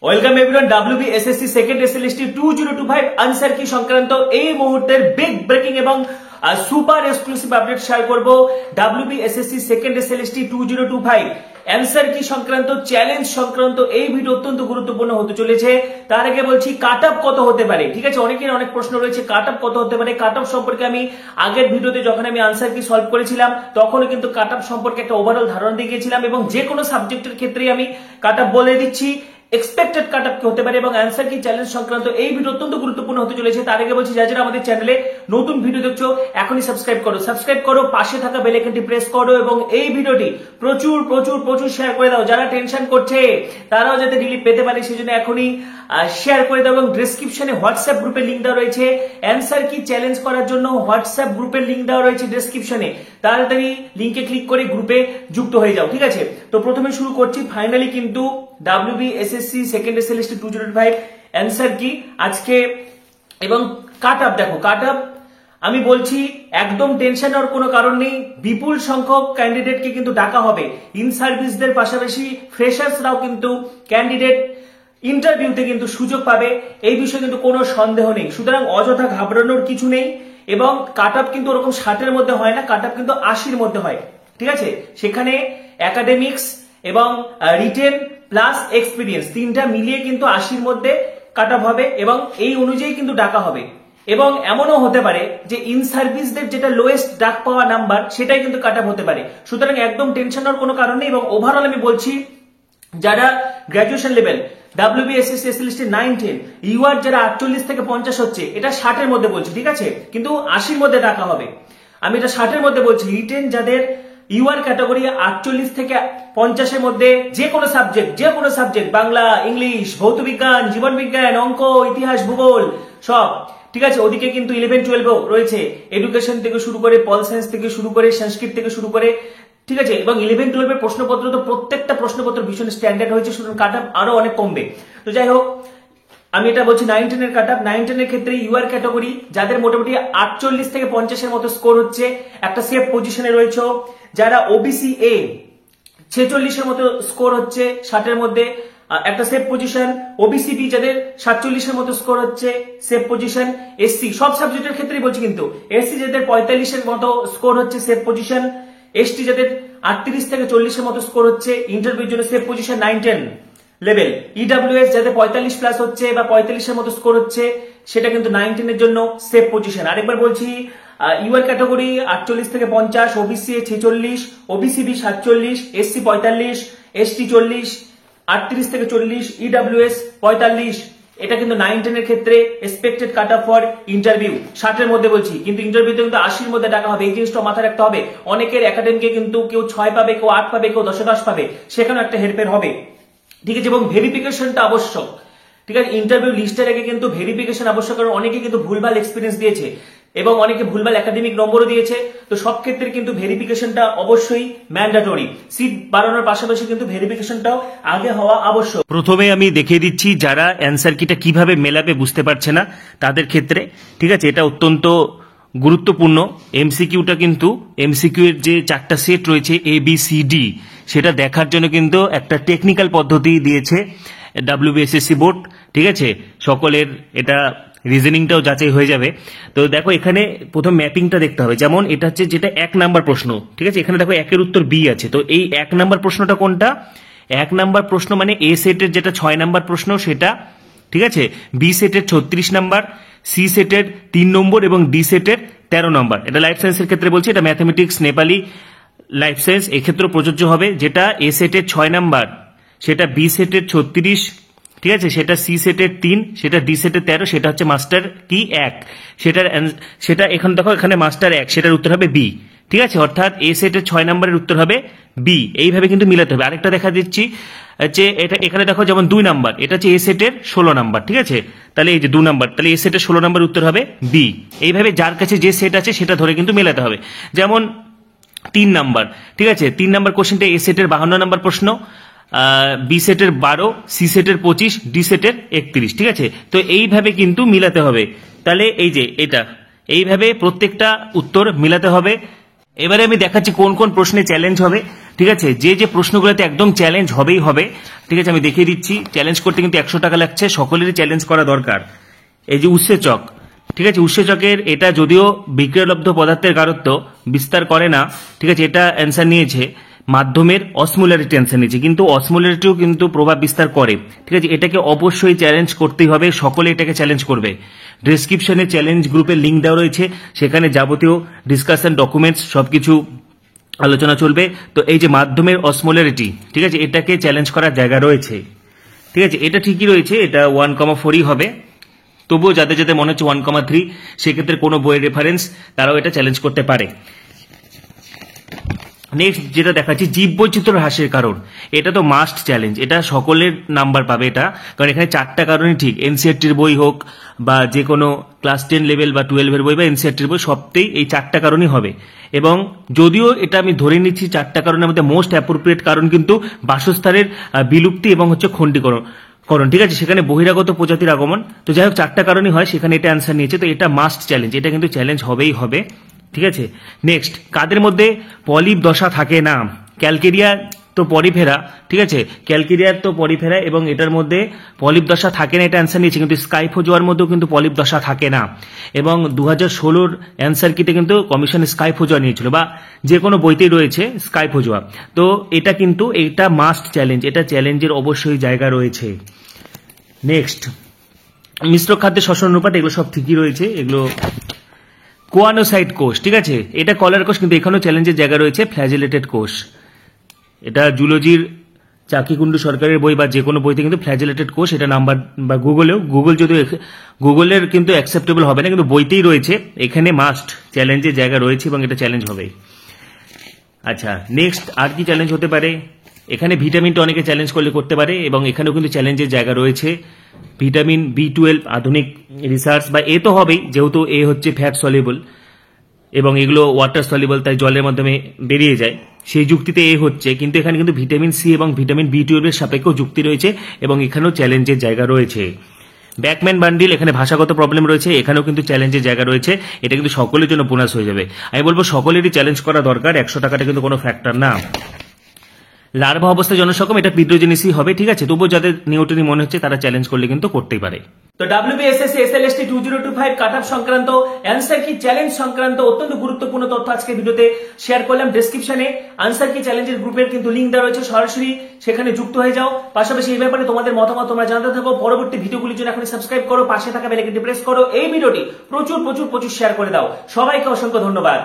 Welcome everyone, WBSSC second SLST 2025 answer কি সংক্রান্ত এই মুহূর্তের বিগ ব্রেকিং এবং সুপার এক্সক্লুসিভ আপডেট শেয়ার করব। WBSSC সেকেন্ড SLST 2025 অ্যান্সার কি সংক্রান্ত চ্যালেঞ্জ সংক্রান্ত এই ভিডিও অত্যন্ত গুরুত্বপূর্ণ হতে চলেছে। তার আগে বলছি কাট অফ কত হতে পারে, ঠিক আছে? অনেকের অনেক প্রশ্ন রয়েছে কাট অফ কত হতে পারে। কাট অফ সম্পর্কে আমি আগের ভিডিওতে যখন আমি আনসার কি সলভ করেছিলাম তখনও কিন্তু কাট অফ সম্পর্কে একটা ওভারঅল ধারণা দিয়ে গিয়েছিলাম এবং যে কোনো সাবজেক্টের ক্ষেত্রে আমি কাট অফ বলে দিচ্ছি, এক্সপেক্টেড কাট অফ কি হতে পারে এবং অ্যান্সার কি চ্যালেঞ্জ সংক্রান্ত এই ভিডিও অত্যন্ত গুরুত্বপূর্ণ হতে চলেছে। তার আগে বলছি যারা আমাদের চ্যানেলে নতুন ভিডিও দেখছো এখনই সাবস্ক্রাইব করো, পাশে থাকা বেল আইকনটি প্রেস করো এবং এই ভিডিওটি প্রচুর প্রচুর প্রচুর শেয়ার করে দাও। যারা টেনশন করছে তারাও যাতে রিলিফ পেতে পারে সেজন্য এখনই শেয়ার করে দাও এবং ডেসক্রিপশনে হোয়াটসঅ্যাপ গ্রুপের লিংক দেওয়া রয়েছে। অ্যান্সার কি চ্যালেঞ্জ করার জন্য হোয়াটসঅ্যাপ গ্রুপের লিংক দেওয়া রয়েছে ডেসক্রিপশনে, তাড়াতাড়ি লিংকে ক্লিক করে গ্রুপে যুক্ত হয়ে যাও, ঠিক আছে? তো প্রথমে শুরু করছি। ফাইনালি কিন্তু WBSSC সেকেন্ড SLST 2025 অ্যান্সার কি আজকে এবং কাট অফ দেখো। কাট অফ আমি বলছি একদম টেনশন হওয়ার কোনো কারণ নেই। বিপুল সংখ্যক ক্যান্ডিডেটকে কিন্তু ডাকা হবে। ইন সার্ভিসদের পাশাপাশি ফ্রেশার্সরাও কিন্তু ক্যান্ডিডেট ইন্টারভিউতে কিন্তু সুযোগ পাবে, এই বিষয়ে কিন্তু কোনো সন্দেহ নেই। সুতরাং অযথা ঘাবড়ানোর কিছু নেই এবং কাট অফ কিন্তু ওরকম 60-এর মধ্যে হয় না, কাট অফ কিন্তু 80-র মধ্যে হয়, ঠিক আছে? সেখানে একাডেমিক্স এবং রিটেন প্লাস এক্সপিরিয়েন্স তিনটা মিলিয়ে কিন্তু 80-র মধ্যে কাট অফ হবে এবং এই অনুযায়ী কিন্তু ডাকা হবে। এবং এমনও হতে পারে যে ইন সার্ভিসদের যেটা লোয়েস্ট ডাক পাওয়া নাম্বার সেটাই কিন্তু কাট অফ হতে পারে। সুতরাং একদম টেনশন হওয়ার কোনো কারণ নেই এবং ওভারঅল আমি বলছি যারা graduation level WBSSC SLST 9-10 UR যারা 48 থেকে 50 হচ্ছে, এটা 60-এর মধ্যে বলছি, ঠিক আছে? কিন্তু 80-র মধ্যে ডাকা হবে। আমি এটা 60-এর মধ্যে বলছি। রিটেন যাদের ইউআর ক্যাটাগরি 48 থেকে 50-এর মধ্যে যে কোনো সাবজেক্ট বাংলা, ইংলিশ, ভৌতবিজ্ঞান, জীবন বিজ্ঞান, অঙ্ক, ইতিহাস, ভূগোল সব, ঠিক আছে? ওদিকে কিন্তু 11-12 রয়েছে, এডুকেশন থেকে শুরু করে পল সায়েন্স থেকে শুরু করে সংস্কৃত থেকে শুরু করে, ঠিক আছে? এবং 11-12 এর প্রশ্নপত্র তো প্রত্যেকটা প্রশ্নপত্র ভীষণ স্ট্যান্ডার্ড হয়েছে, সুতরাং কাট অফ আরো অনেক কমবে। তো যাই হোক, আমি এটা বলছি 9-10 এর কাট অফ। 9-10 এর ক্ষেত্রে ইউআর ক্যাটাগরি যাদের মোটামুটি 48 থেকে 50-এর মতো স্কোর হচ্ছে, একটা সেফ পজিশনে রয়েছে। যারা ওবিসি এ 46-এর মতো স্কোর হচ্ছে 60-এর মধ্যে, একটা সেফ পজিশন। ওবিসি বি যাদের 47-এর মতো স্কোর হচ্ছে, সেফ পজিশন। এসসি সব সাবজেক্টের ক্ষেত্রেই বলছি কিন্তু, এসসি যাদের 45-এর মতো স্কোর হচ্ছে, সেফ পজিশন। এসটি যাদের 38 থেকে 40-এর মতো স্কোর হচ্ছে, ইন্টারভিউর জন্য সেফ পজিশন 9-10 লেভেল। ইডব্লিউএস যাদের 45 প্লাস হচ্ছে বা 45-এর মতো স্কোর হচ্ছে, সেটা কিন্তু 9-10 এর জন্য সেফ পজিশন। আরেকবার বলছি, ইউআর ক্যাটাগরি 48 থেকে 50, OBC 46, OBC B 47, SC 45, ST 40, 38 থেকে 40, ইডব্লিউএস 45। এটা কিন্তু 9-10 এর ক্ষেত্রে expected cut off for interview 60-এর মধ্যে বলছি, কিন্তু ইন্টারভিউতে কিন্তু 80-র মধ্যে ডাকা হবে। এই জিনিসটা মাথায় রাখতে হবে। অনেকের একাডেমিকে কিন্তু কেউ 6 পাবে, কেউ 8 পাবে, কেউ 10-10 পাবে, সেখানেও একটা হেরফের হবে, ঠিক আছে? এবং ভেরিফিকেশনটা আবশ্যক, ঠিক আছে? ইন্টারভিউ লিস্টের আগে কিন্তু ভেরিফিকেশন আবশ্যক, কারণ অনেকে কিন্তু ভুলভাল এক্সপিরিয়েন্স দিয়েছে এবং অনেকে ভুলভাল একাডেমিক নম্বরও দিয়েছে। তো সব ক্ষেত্রে কিন্তু ভেরিফিকেশনটা অবশ্যই ম্যান্ডেটরি। সিট বাড়ানোর পাশাপাশি কিন্তু ভেরিফিকেশনটাও আগে হওয়া আবশ্যক। প্রথমে আমি দেখিয়ে দিচ্ছি যারা অ্যান্সার কিটা কিভাবে মেলাবে বুঝতে পারছে না তাদের ক্ষেত্রে, ঠিক আছে? এটা অত্যন্ত গুরুত্বপূর্ণ। এমসিকিউটা কিন্তু এমসিকিউ এর যে 4টা সেট রয়েছে ABCD, সেটা দেখার জন্য কিন্তু একটা টেকনিক্যাল পদ্ধতি দিয়েছে WBSSC বোর্ড, ঠিক আছে? সকলের এটা রিজনিংটাও যাচাই হয়ে যাবে। তো দেখো এখানে প্রথম ম্যাপিংটা দেখতে হবে। যেমন এটা হচ্ছে যেটা 1 নাম্বার প্রশ্ন, ঠিক আছে? এখানে দেখো 1-এর উত্তর বি আছে। তো এই 1 নাম্বার প্রশ্নটা কোনটা? 1 নাম্বার প্রশ্ন মানে এ সেটের যেটা 6 নাম্বার প্রশ্ন সেটা, ঠিক আছে? বি সেটের 36 নাম্বার, সি সেটের 3 নম্বর এবং ডি সেটের 13 নম্বর। এটা লাইফ সায়েন্সের ক্ষেত্রে বলছি, এটা ম্যাথমেটিক্স, নেপালি, লাইফ সায়েন্স এক্ষেত্রে প্রযোজ্য হবে। যেটা এ সেটের 6 নাম্বার সেটা বি সেটের 36, ঠিক আছে? সেটা সি সেটের 3, সেটা ডি সেটের 13, সেটা হচ্ছে মাস্টার কি 1, সেটা এখানে দেখো এখানে মাস্টার 1, সেটার উত্তর হবে বি, ঠিক আছে? অর্থাৎ এ সেটের 6 নম্বরের উত্তর হবে বি। এইভাবে কিন্তু মিলাতে হবে। আরেকটা দেখা দিচ্ছি যে এটা এখানে দেখো যেমন 2 নাম্বার, এটা হচ্ছে এ সেটের 16 নাম্বার, ঠিক আছে? তাহলে এই যে 2 নাম্বার, তাহলে এ সেটের 16 নাম্বার উত্তর হবে বি। এইভাবে যার কাছে যে সেট আছে সেটা ধরে কিন্তু মেলাতে হবে। যেমন 3 নাম্বার, ঠিক আছে? 3 নাম্বার কোশ্চেনটা এ সেটের 52 নাম্বার প্রশ্ন, বি সেটের 12, সি সেটের 25, ডি সেটের 31, ঠিক আছে? তো এইভাবে কিন্তু মিলাতে হবে। তাহলে এই যে এটা এইভাবে প্রত্যেকটা উত্তর মিলাতে হবে। এবারে আমি দেখাচ্ছি কোন কোন প্রশ্নে চ্যালেঞ্জ হবে, ঠিক আছে, যে যে প্রশ্নগুলোতে একদম চ্যালেঞ্জ হবেই হবে, ঠিক আছে, আমি দেখিয়ে দিচ্ছি। চ্যালেঞ্জ করতে কিন্তু 100 টাকা লাগছে, সকলেরই চ্যালেঞ্জ করা দরকার। এই যে উৎসেচক, ঠিক আছে, উৎসেচকের এটা যদিও বিক্রিয়ালব্ধ পদার্থের গাঢ়ত্ব বিস্তার করে না, ঠিক আছে, এটা অ্যান্সার নিয়েছে। মাধ্যমের অসমোলারিটি অ্যান্সার নিয়েছে, কিন্তু অসমোলারিটিও কিন্তু প্রভাব বিস্তার করে, ঠিক আছে, এটাকে অবশ্যই চ্যালেঞ্জ করতেই হবে, সকলে এটাকে চ্যালেঞ্জ করবে। ডেসক্রিপশনে চ্যালেঞ্জ গ্রুপের লিঙ্ক দেওয়া রয়েছে, সেখানে যাবতীয় ডিসকাশন ডকুমেন্টস সবকিছু আলোচনা চলবে। তো এই যে মাধ্যমের অসমোলারিটি, ঠিক আছে, এটাকে চ্যালেঞ্জ করার জায়গা রয়েছে, ঠিক আছে, এটা ঠিকই রয়েছে, এটা 1,4ই হবে। তবুও যাদের যাদের মনে হচ্ছে 1,3, সেক্ষেত্রে কোনো বইয়ের রেফারেন্স, তারাও এটা চ্যালেঞ্জ করতে পারে। নেক্সট যেটা দেখাচ্ছি, জীববৈচিত্র্য হ্রাসের কারণ, এটা তো মাস্ট চ্যালেঞ্জ, এটা সকলের নাম্বার পাবে এটা, কারণ এখানে 4টা কারণই ঠিক। এনসিইআরটির বই হোক বা যে কোনো ক্লাস 10 লেভেল বা 12-এর বই বা এনসিইআরটির বই, সবতেই এই 4টা কারণই হবে। এবং যদিও এটা আমি ধরে নিচ্ছি 4টা কারণের মধ্যে মোস্ট অ্যাপ্রোপ্রিয়েট কারণ কিন্তু বাসস্থানের বিলুপ্তি এবং হচ্ছে খণ্ডীকরণ, ঠিক আছে, সেখানে বহিরাগত প্রজাতির আগমন। তো যাই হোক 4টা কারণই হয়, সেখানে এটা অ্যান্সার নিয়েছে, তো এটা মাস্ট চ্যালেঞ্জ, এটা কিন্তু চ্যালেঞ্জ হবেই হবে, ঠিক আছে। নেক্সট, কাদের মধ্যে পলিপ দশা থাকে না? ক্যালকেরিয়া তো পরিফেরা, ঠিক আছে, ক্যালকেরিয়ার তো পরিফেরা এবং এটার মধ্যে পলিপ দশা থাকে না, এটা অ্যান্সার নিয়েছে। কিন্তু স্কাইফোজোয়ার মধ্যেও কিন্তু পলিপ দশা থাকে না, এবং 2016-র অ্যান্সার কিটে কিন্তু কমিশন স্কাইফোজোয়া নিয়েছিল, বা যে কোনো বইতেই রয়েছে স্কাইফোজোয়া। তো এটা কিন্তু এটা মাস্ট চ্যালেঞ্জ, এটা চ্যালেঞ্জের অবশ্যই জায়গা রয়েছে। নেক্সট, মিশ্র খাদ্যের শ্বসন অনুপাত, এগুলো সব ঠিকই রয়েছে, এগুলো কোয়ানোসাইট কোষ, ঠিক আছে, এটা কলার কোষ, কিন্তু এখানেও চ্যালেঞ্জের জায়গা রয়েছে। ফ্ল্যাজেলেটেড কোষ, এটা জুলজির চাকিকুন্ডু সরকারের বই বা যে কোনো বইতে কিন্তু ফ্ল্যাজেলেটেড কোষ এটা নাম্বার, বা গুগল যদিও গুগলের কিন্তু অ্যাকসেপ্টেবল হবে না, কিন্তু বইতেই রয়েছে, এখানে মাস্ট চ্যালেঞ্জের জায়গা রয়েছে এবং এটা চ্যালেঞ্জ হবে। আচ্ছা, নেক্সট আর কি চ্যালেঞ্জ হতে পারে? এখানে ভিটামিনটা অনেকে চ্যালেঞ্জ করলে করতে পারে, এবং এখানেও কিন্তু চ্যালেঞ্জের জায়গা রয়েছে। ভিটামিন B12 আধুনিক রিসার্চ, বা এ তো হবেই, যেহেতু এ হচ্ছে ফ্যাট সলিবল এবং এগুলো ওয়াটার সলিবল, তাই জলের মাধ্যমে বেরিয়ে যায়, সেই যুক্তিতে এ হচ্ছে। কিন্তু এখানে কিন্তু ভিটামিন সি এবং ভিটামিন B12 এর সাপেক্ষেও যুক্তি রয়েছে, এবং এখানেও চ্যালেঞ্জের জায়গা রয়েছে। ব্যাকম্যান বান্ডিল, এখানে ভাষাগত প্রবলেম রয়েছে, এখানেও কিন্তু চ্যালেঞ্জের জায়গা রয়েছে, এটা কিন্তু সকলের জন্য বোনাস হয়ে যাবে। আমি বলবো সকলেরই চ্যালেঞ্জ করা দরকার, 100 টাকাটা কিন্তু কোনো ফ্যাক্টর না। লার্ভা অবস্থায় জনসকম, এটা পিড্রোজেনেসই হবে, ঠিক আছে, তবুও যাদের নিউটনি মনে হচ্ছে তারা চ্যালেঞ্জ করলে কিন্তু করতেই পারে। তো WBSSC SLST 2025 কাট অফ সংক্রান্ত অ্যান্সার কি চ্যালেঞ্জ সংক্রান্ত অত্যন্ত গুরুত্বপূর্ণ তথ্য আজকে ভিডিওতে শেয়ার করলাম। ডেসক্রিপশনে আনসার কি চ্যালেঞ্জের গ্রুপের কিন্তু লিঙ্ক দেওয়া রয়েছে, সরাসরি সেখানে যুক্ত হয়ে যাও। পাশাপাশি এই ব্যাপারে তোমাদের মতামত তোমরা জানাতে থাকো। পরবর্তী ভিডিওগুলির জন্য এখন সাবস্ক্রাইব করো, পাশে থাকা বেল আইকনটি প্রেস করো, এই ভিডিওটি প্রচুর শেয়ার করে দাও। সবাইকে অসংখ্য ধন্যবাদ।